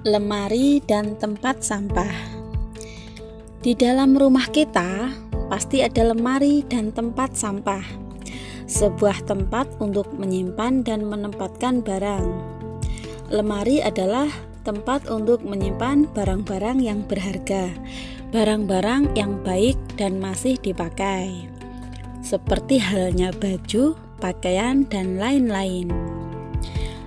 Lemari dan tempat sampah. Di dalam rumah kita pasti ada lemari dan tempat sampah, sebuah tempat untuk menyimpan dan menempatkan barang. Lemari adalah tempat untuk menyimpan barang-barang yang berharga, barang-barang yang baik dan masih dipakai, seperti halnya baju, pakaian, dan lain-lain.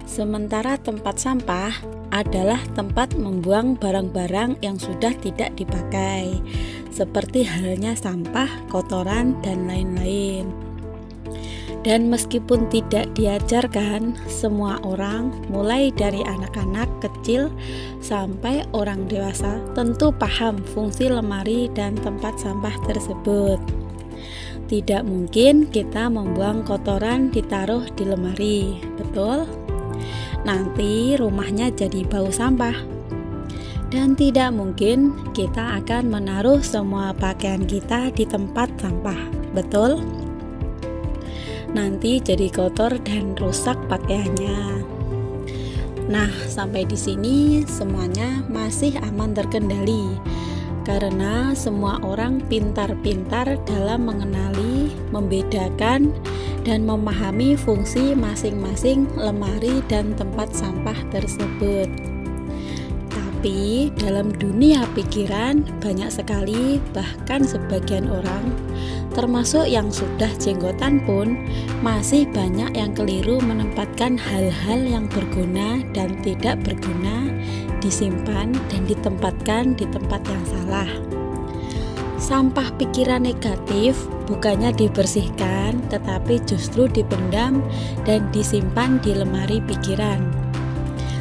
Sementara tempat sampah adalah tempat membuang barang-barang yang sudah tidak dipakai, seperti halnya sampah, kotoran, dan lain-lain. Dan meskipun tidak diajarkan, semua orang, mulai dari anak-anak kecil sampai orang dewasa, tentu paham fungsi lemari dan tempat sampah tersebut. Tidak mungkin kita membuang kotoran ditaruh di lemari, betul? Nanti rumahnya jadi bau sampah. Dan tidak mungkin kita akan menaruh semua pakaian kita di tempat sampah, betul? Nanti jadi kotor dan rusak pakaiannya. Nah, sampai di sini semuanya masih aman terkendali, karena semua orang pintar-pintar dalam mengenali, membedakan, dan memahami fungsi masing-masing lemari dan tempat sampah tersebut. Tapi dalam dunia pikiran banyak sekali, bahkan sebagian orang, termasuk yang sudah jenggotan pun, masih banyak yang keliru menempatkan hal-hal yang berguna dan tidak berguna disimpan dan ditempatkan di tempat yang salah. Sampah pikiran negatif bukannya dibersihkan, tetapi justru dipendam dan disimpan di lemari pikiran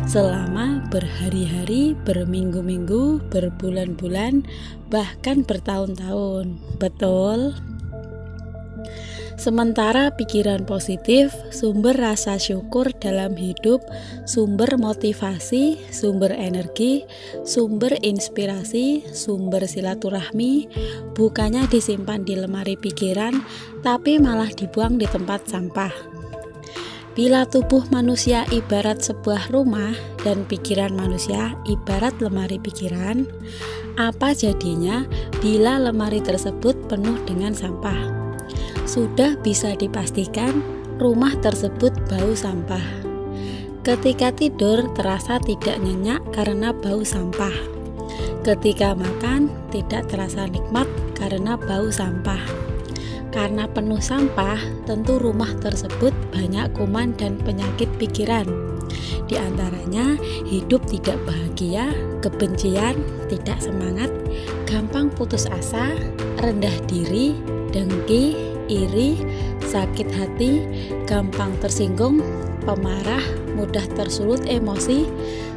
selama berhari-hari, berminggu-minggu, berbulan-bulan, bahkan bertahun-tahun. Betul? Sementara pikiran positif, sumber rasa syukur dalam hidup, sumber motivasi, sumber energi, sumber inspirasi, sumber silaturahmi, bukannya disimpan di lemari pikiran, tapi malah dibuang di tempat sampah. Bila tubuh manusia ibarat sebuah rumah dan pikiran manusia ibarat lemari pikiran, apa jadinya bila lemari tersebut penuh dengan sampah? Sudah bisa dipastikan rumah tersebut bau sampah. Ketika tidur terasa tidak nyenyak karena bau sampah. Ketika makan tidak terasa nikmat karena bau sampah. Karena penuh sampah, tentu rumah tersebut banyak kuman dan penyakit pikiran. Di antaranya hidup tidak bahagia, kebencian, tidak semangat, gampang putus asa, rendah diri, dengki, iri, sakit hati, gampang tersinggung, pemarah, mudah tersulut emosi,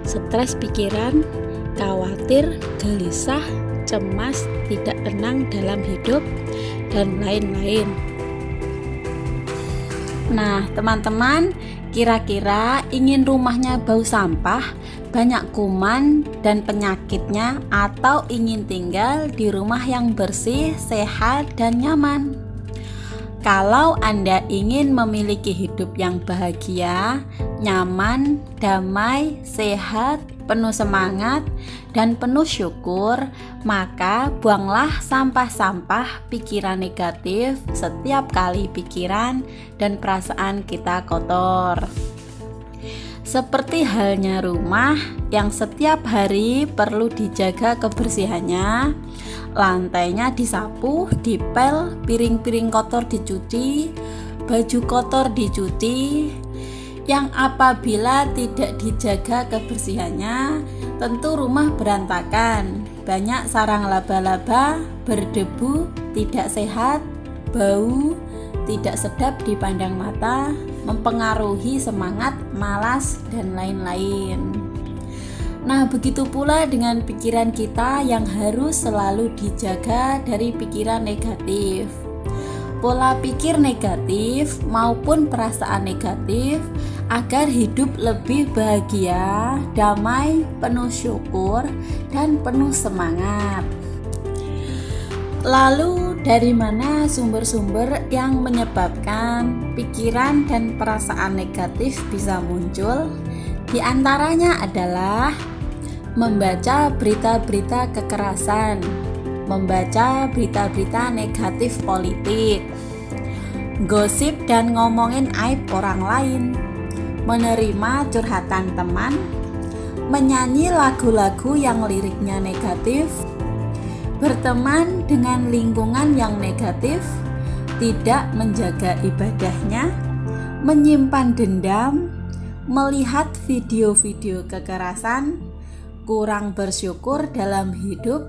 stres pikiran, khawatir, gelisah, cemas, tidak tenang dalam hidup, dan lain-lain. Nah, teman-teman, kira-kira ingin rumahnya bau sampah, banyak kuman dan penyakitnya, atau ingin tinggal di rumah yang bersih, sehat, dan nyaman? Kalau Anda ingin memiliki hidup yang bahagia, nyaman, damai, sehat, penuh semangat, dan penuh syukur, maka buanglah sampah-sampah pikiran negatif setiap kali pikiran dan perasaan kita kotor. Seperti halnya rumah yang setiap hari perlu dijaga kebersihannya, lantainya disapu, dipel, piring-piring kotor dicuci, baju kotor dicuci, yang apabila tidak dijaga kebersihannya, tentu rumah berantakan, banyak sarang laba-laba, berdebu, tidak sehat, bau, tidak sedap dipandang mata, mempengaruhi semangat, malas, dan lain-lain. Nah, begitu pula dengan pikiran kita yang harus selalu dijaga dari pikiran negatif. Pola pikir negatif maupun perasaan negatif agar hidup lebih bahagia, damai, penuh syukur, dan penuh semangat. Lalu dari mana sumber-sumber yang menyebabkan pikiran dan perasaan negatif bisa muncul? Di antaranya adalah membaca berita-berita kekerasan, membaca berita-berita negatif politik, gosip dan ngomongin aib orang lain, menerima curhatan teman, menyanyi lagu-lagu yang liriknya negatif, berteman dengan lingkungan yang negatif, tidak menjaga ibadahnya, menyimpan dendam, melihat video-video kekerasan, kurang bersyukur dalam hidup,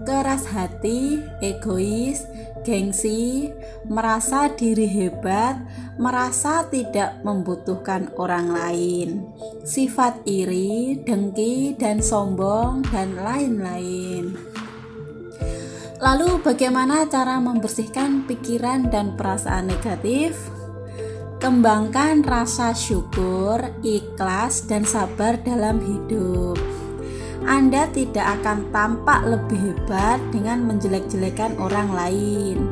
keras hati, egois, gengsi, merasa diri hebat, merasa tidak membutuhkan orang lain, sifat iri, dengki, dan sombong, dan lain-lain. Lalu bagaimana cara membersihkan pikiran dan perasaan negatif? Kembangkan rasa syukur, ikhlas, dan sabar dalam hidup. Anda tidak akan tampak lebih hebat dengan menjelek-jelekan orang lain.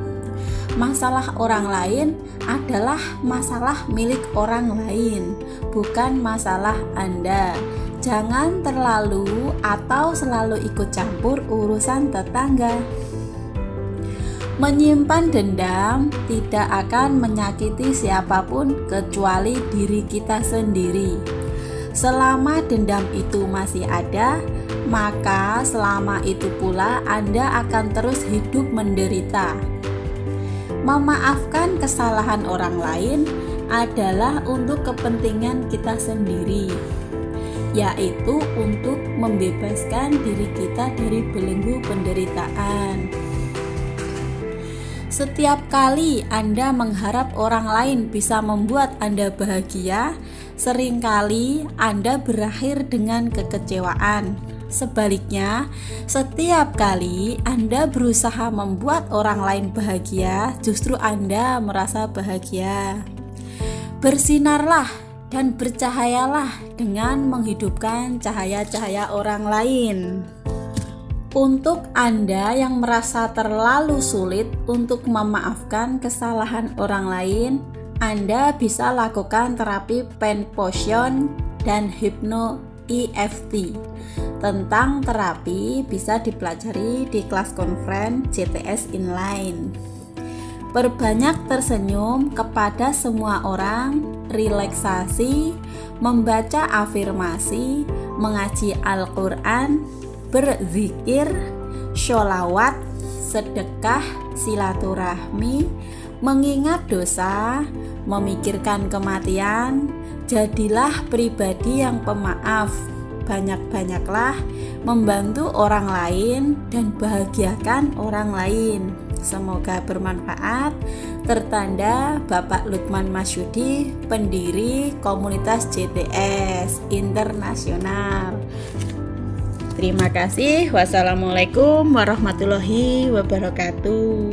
Masalah orang lain adalah masalah milik orang lain, bukan masalah Anda. Jangan terlalu atau selalu ikut campur urusan tetangga. Menyimpan dendam tidak akan menyakiti siapapun kecuali diri kita sendiri. Selama dendam itu masih ada, maka selama itu pula Anda akan terus hidup menderita. Memaafkan kesalahan orang lain adalah untuk kepentingan kita sendiri, yaitu untuk membebaskan diri kita dari belenggu penderitaan. Setiap kali Anda mengharap orang lain bisa membuat Anda bahagia, seringkali Anda berakhir dengan kekecewaan. Sebaliknya, setiap kali Anda berusaha membuat orang lain bahagia, justru Anda merasa bahagia. Bersinarlah dan bercahayalah dengan menghidupkan cahaya-cahaya orang lain. Untuk Anda yang merasa terlalu sulit untuk memaafkan kesalahan orang lain, Anda bisa lakukan terapi Pen Potion dan Hypno EFT. Tentang terapi bisa dipelajari di kelas conference CTS Inline. Perbanyak tersenyum kepada semua orang, relaksasi, membaca afirmasi, mengaji Al-Quran, berzikir, sholawat, sedekah, silaturahmi, mengingat dosa, memikirkan kematian. Jadilah pribadi yang pemaaf, banyak-banyaklah membantu orang lain dan bahagiakan orang lain. Semoga bermanfaat. Tertanda Bapak Lukman Masyudi, pendiri komunitas JTS Internasional. Terima kasih. Wassalamualaikum warahmatullahi wabarakatuh.